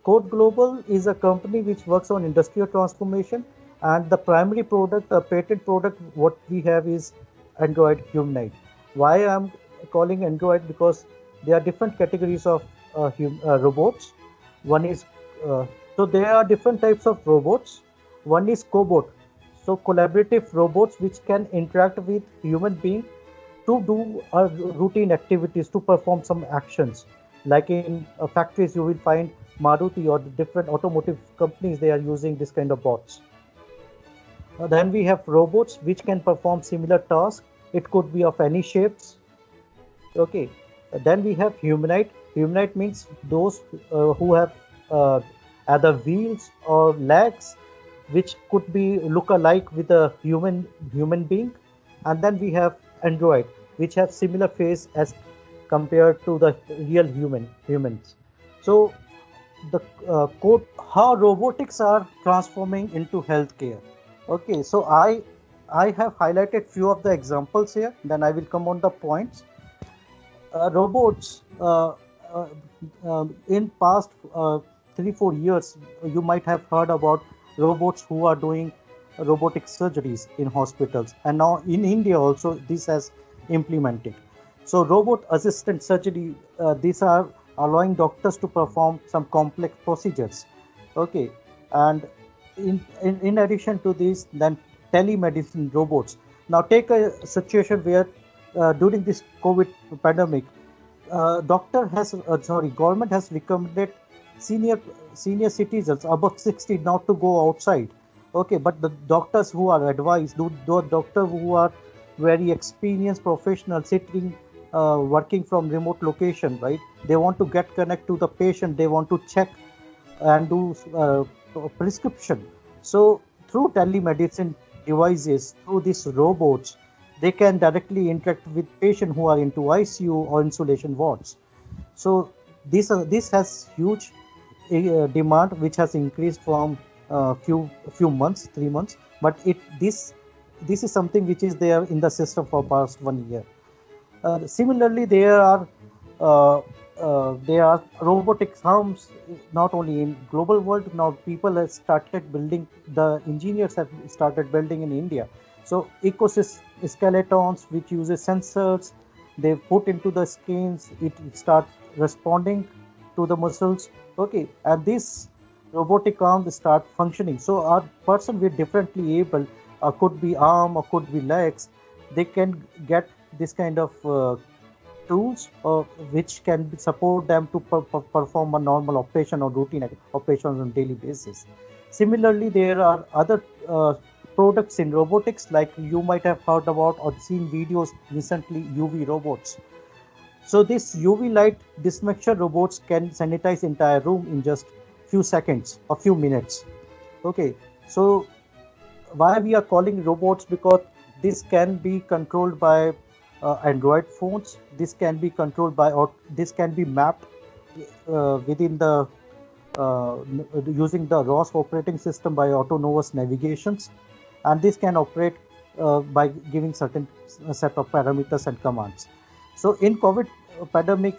Code Global is a company which works on industrial transformation, and the primary product, patent product, what we have is Android Humanoid. Why I'm calling Android? Because there are different categories of robots. One is so there are different types of robots. One is cobot, so collaborative robots which can interact with human being to do routine activities, to perform some actions. Like in factories, you will find Maruti or different automotive companies, they are using this kind of bots. Then we have robots which can perform similar tasks. It could be of any shapes. Okay. Then we have humanoid. Humanoid means those who have either wheels or legs, which could be look alike with a human being. And then we have android, which have similar face as compared to the real humans. So the code how robotics are transforming into healthcare. Okay, so I have highlighted few of the examples here. Then I will come on the points. Robots in past 3-4 years, you might have heard about robots who are doing robotic surgeries in hospitals, and now in India also this has implemented. So robot assistant surgery, these are allowing doctors to perform some complex procedures. Okay, and in addition to this, then telemedicine robots. Now take a situation where during this COVID pandemic, government has recommended senior citizens above 60 not to go outside. Okay, but the doctors who are advised, the doctor who are very experienced professionals sitting working from remote location, right? They want to get connect to the patient. They want to check and do prescription. So through telemedicine devices, through these robots, they can directly interact with patients who are into ICU or insulation wards. So this has huge demand, which has increased from few months, 3 months. But this is something which is there in the system for past 1 year. Similarly, there are robotic arms not only in global world. Now people have started building. The engineers have started building in India. So exoskeletons which uses sensors, they put into the skins. It start responding to the muscles. Okay, and this robotic arm start functioning. So a person with differently able, could be arm or could be legs, they can get this kind of tools which can support them to perform a normal operation or routine operations on daily basis. Similarly, there are other products in robotics, like you might have heard about or seen videos recently, UV robots. So this UV light disinfection robots can sanitize entire room in just few seconds or few minutes. Okay, so why we are calling robots? Because this can be controlled by Android phones. This can be controlled by, or this can be mapped within the using the ROS operating system by autonomous navigations, and this can operate by giving certain set of parameters and commands. So in COVID pandemic,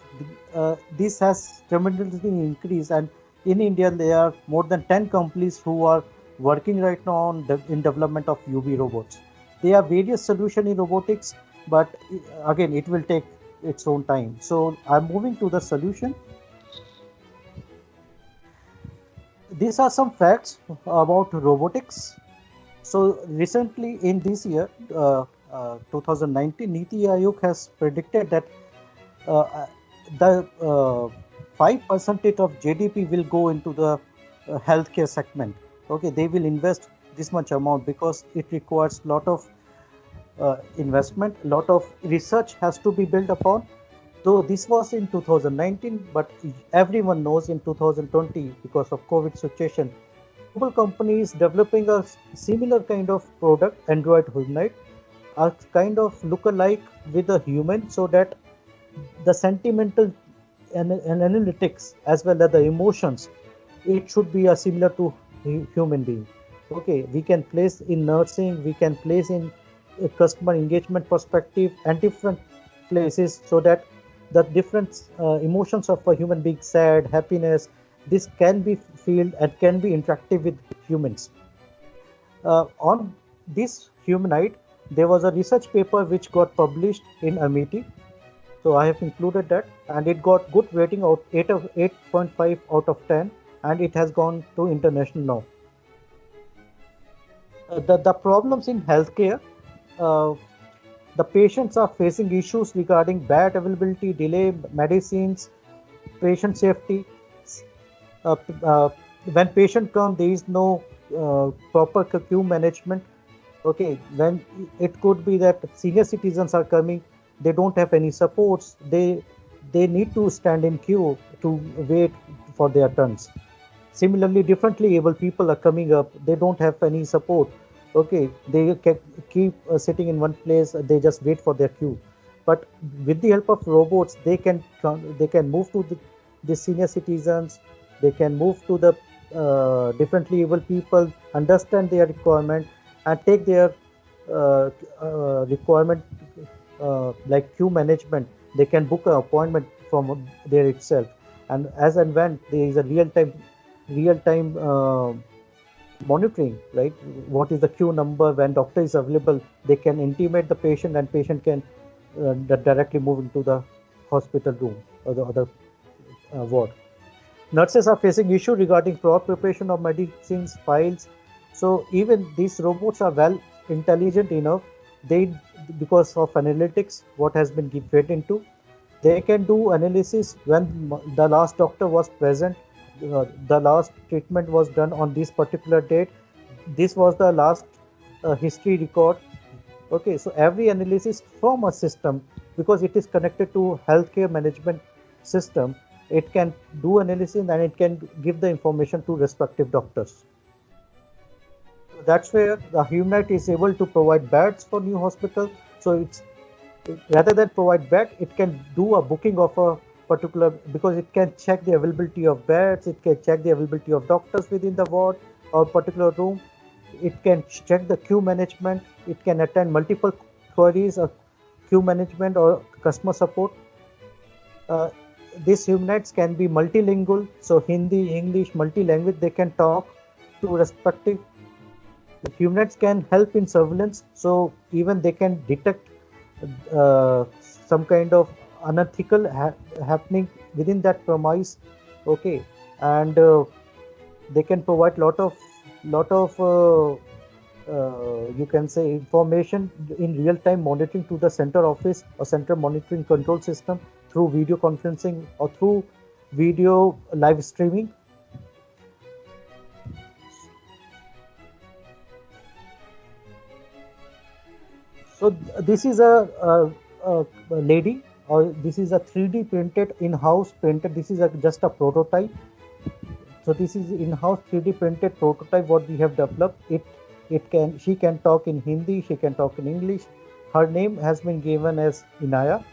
this has tremendously increased, and in India there are more than 10 companies who are working right now on in development of UV robots. There are various solutions in robotics, but again it will take its own time. So I'm moving to the solution. These are some facts about robotics. So recently in this year, 2019, Niti Aayog has predicted that the 5% of GDP will go into the healthcare segment. Okay, they will invest this much amount because it requires a lot of investment, a lot of research has to be built upon. Though this was in 2019, but everyone knows in 2020, because of COVID situation, global companies developing a similar kind of product, Android humanoid, are kind of look alike with a human, so that the sentimental and analytics as well as the emotions, it should be similar to human being. Okay, we can place in nursing, we can place in customer engagement perspective and different places, so that the different emotions of a human being, sad, happiness, this can be filled and can be interactive with humans. On this humanoid, there was a research paper which got published in Amity. So I have included that, and it got good rating out 8.5 out of 10, and it has gone to international now. The problems in healthcare, uh, the patients are facing issues regarding bad availability, delay medicines, patient safety. Uh, uh, when patient come, there is no proper queue management. Okay, when it could be that senior citizens are coming, they don't have any supports. They need to stand in queue to wait for their turns. Similarly, differently able people are coming up. They don't have any support. Okay, they can keep sitting in one place. They just wait for their queue. But with the help of robots, they can move to the senior citizens. They can move to the differently able people, understand their requirement, and take their requirement like queue management. They can book an appointment from there itself, and as and when there is a real time monitoring, right? What is the queue number? When doctor is available, they can intimate the patient, and patient can directly move into the hospital room or the other ward. Nurses are facing issue regarding proper preparation of medicines files. So even these robots are well intelligent enough. They, because of analytics, what has been fed into, they can do analysis when the last doctor was present, the last treatment was done on this particular date, this was the last history record. Okay, so every analysis from a system, because it is connected to healthcare management system, it can do analysis and it can give the information to respective doctors. That's where the Humnet is able to provide beds for new hospital. So it's, rather than provide bed, it can do a booking of a particular, because it can check the availability of beds, it can check the availability of doctors within the ward or particular room, it can check the queue management, it can attend multiple queries of queue management or customer support. uh, these humanoids can be multilingual, so Hindi, English, multi-language, they can talk to respective. The humanoids can help in surveillance, so even they can detect some kind of unethical happening within that premise. Okay, and they can provide lot of you can say information in real time monitoring to the center office or center monitoring control system through video conferencing or through video live streaming. So this is a lady, or this is a 3D printed in-house printed. This is just a prototype. So this is in-house 3D printed prototype what we have developed. She can talk in Hindi, she can talk in English. Her name has been given as Inaya.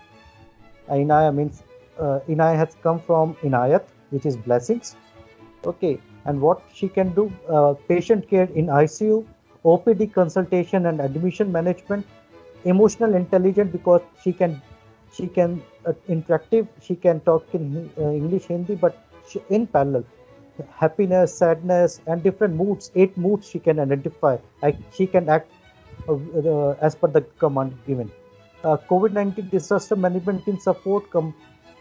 Inaya means Inaya has come from Inayat, which is blessings. Okay, and what she can do: patient care in ICU, OPD consultation and admission management, emotional intelligence, because she can interactive. She can talk in English, Hindi, but in parallel, happiness, sadness, and different moods. 8 moods she can identify. Like she can act as per the command given. COVID-19 disaster management team support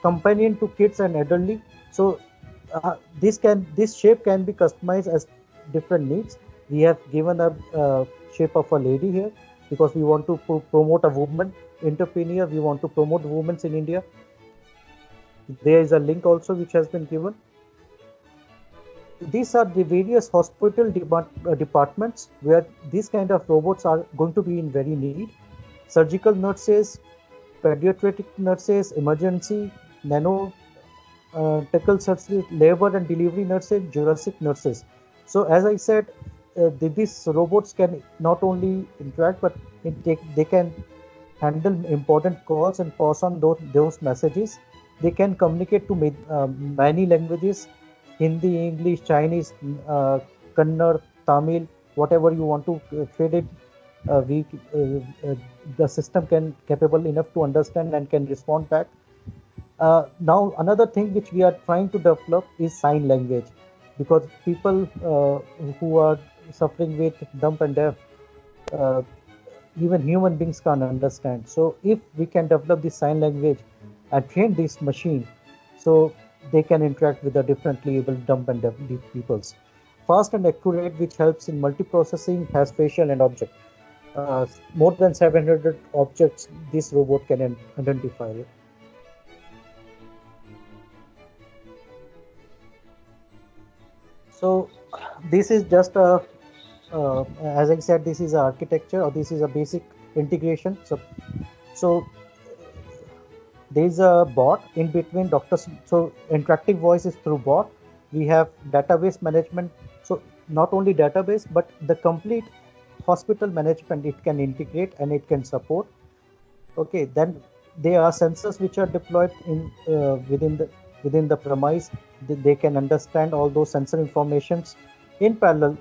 companion to kids and elderly. So this shape can be customized as different needs. We have given a shape of a lady here because we want to promote a woman entrepreneur. We want to promote women in India. There is a link also which has been given. These are the various hospital departments where these kind of robots are going to be in very need. Surgical nurses, pediatric nurses, emergency, nano technical surgery, labor and delivery nurses, Jurassic nurses. So as I said, these robots can not only interact, but they can handle important calls and pass on those messages. They can communicate to many languages: Hindi, English, Chinese, Kannada, Tamil, whatever you want to feed it. We the system can capable enough to understand and can respond back. Now, another thing which we are trying to develop is sign language, because people who are suffering with dumb and deaf, uh, even human beings can't understand. So, if we can develop the sign language and train this machine, so they can interact with the differently able dumb and deaf peoples. Fast and accurate, which helps in multiprocessing, has facial and object. More than 700 objects this robot can identify. So this is just a, as I said, this is a architecture, or this is a basic integration. So there is a bot in between doctors. So interactive voice is through bot. We have database management. So not only database, but the complete hospital management it can integrate and it can support. Okay, then there are sensors which are deployed in within the premise. They can understand all those sensor informations. In parallel,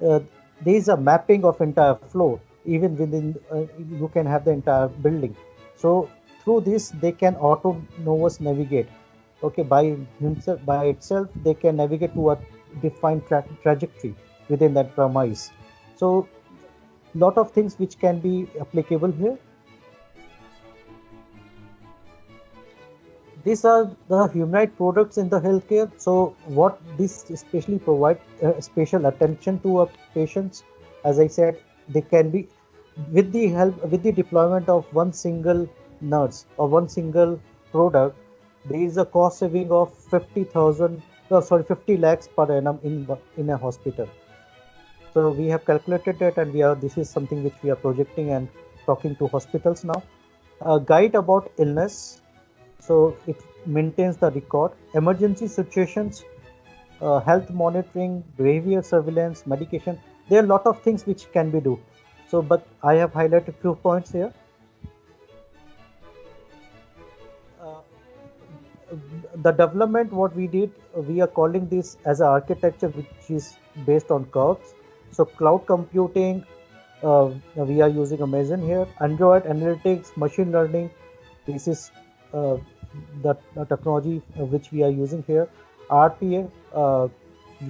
uh, there is a mapping of entire floor. Even within, you can have the entire building. So through this, they can autonomous navigate. Okay, by itself, they can navigate to a defined trajectory within that premise. So lot of things which can be applicable here. These are the humanoid products in the healthcare. So what this especially provide special attention to our patients. As I said, they can be with the deployment of one single nurse or one single product. There is a cost saving of 50 lakhs per annum in a hospital. So we have calculated that, and this is something which we are projecting and talking to hospitals now. A guide about illness, so it maintains the record. Emergency situations, health monitoring, behavior surveillance, medication. There are a lot of things which can be do. So, but I have highlighted few points here. The development what we did, we are calling this as an architecture which is based on curves. So cloud computing, we are using Amazon here. Android analytics, machine learning. This is the technology which we are using here. RPA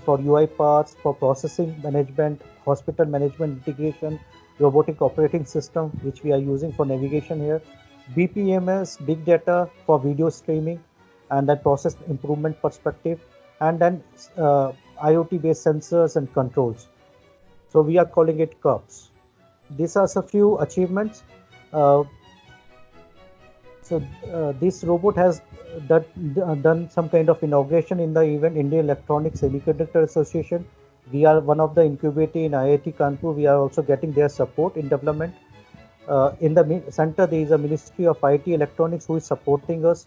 for UiPaths, for processing management, hospital management integration, robotic operating system which we are using for navigation here. BPMS, big data for video streaming, and then process improvement perspective, and then IoT based sensors and controls. So we are calling it CUPS. These are a few achievements. This robot has done some kind of inauguration in the event Indian Electronics Semiconductor Association. We are one of the incubator in IIT Kanpur. We are also getting their support in development. In the center, there is a Ministry of IT Electronics who is supporting us.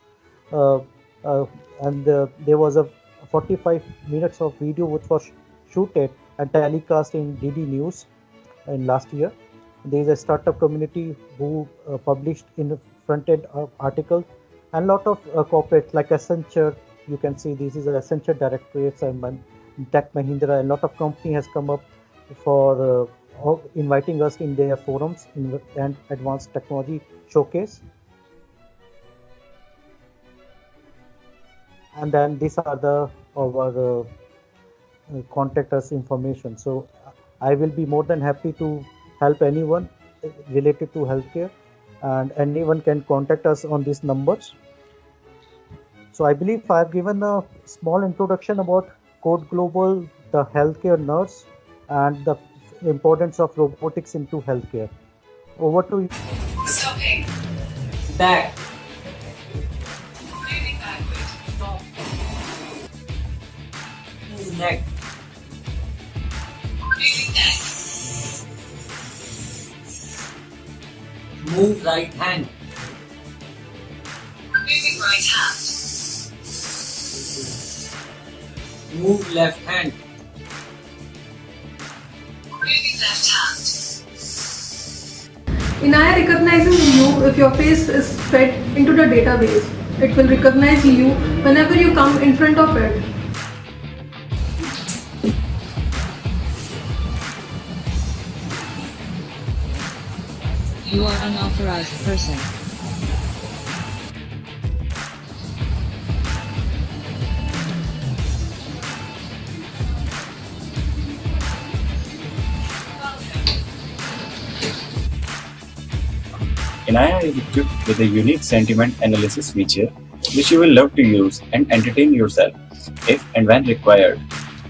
And there was a 45 minutes of video which was shooted and telecast in DD News in last year. There is a startup community who published in the front-end article, and lot of corporates like Accenture. You can see this is Accenture Directorates and Tech Mahindra. A lot of company has come up for inviting us in their forums and advanced technology showcase. And then these are our contact us information. So I will be more than happy to help anyone related to healthcare, and anyone can contact us on these numbers. So I believe I have given a small introduction about Code Global, the healthcare nurse, and the importance of robotics into healthcare. Over to you. Stopping. Back. Moving backward. Stop. Move neck. Moving neck. Move right hand. Moving right hand. Move left hand. Moving left hand. Inaya recognizes you if your face is fed into the database. It will recognize you whenever you come in front of it. You are unauthorized person. Inaya is equipped with a unique sentiment analysis feature which you will love to use and entertain yourself if and when required.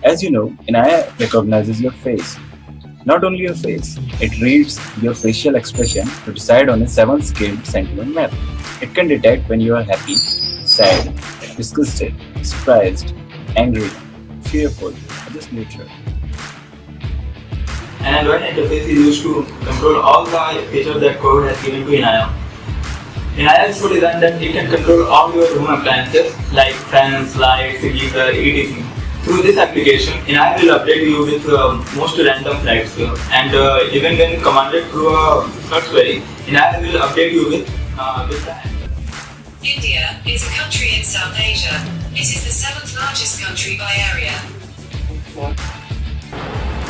As you know, Inaya recognizes your face. Not only your face, it reads your facial expression to decide on a 7-scaled sentiment map. It can detect when you are happy, sad, disgusted, surprised, angry, fearful, or just neutral. An Android interface is used to control all the features that Code has given to Inaya. Inaya is so designed that it can control all your home appliances like fans, lights, geyser, etc. Through this application, Inaya will update you with most random flags and even when commanded through a search query, Inaya will update you with the answer. India is a country in South Asia. It is the 7th largest country by area.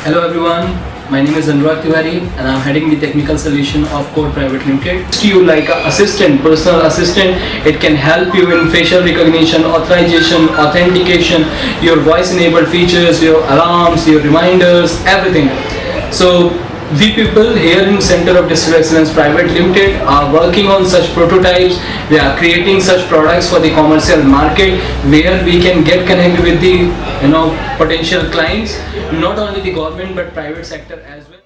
Hello everyone, my name is Anurag Tiwari and I'm heading the technical solution of Code Private Limited. To you like an assistant, personal assistant, it can help you in facial recognition, authorization, authentication, your voice enabled features, your alarms, your reminders, everything. So we people here in Center of Digital Excellence Private Limited are working on such prototypes. We are creating such products for the commercial market where we can get connected with the potential clients, not only the government but private sector as well.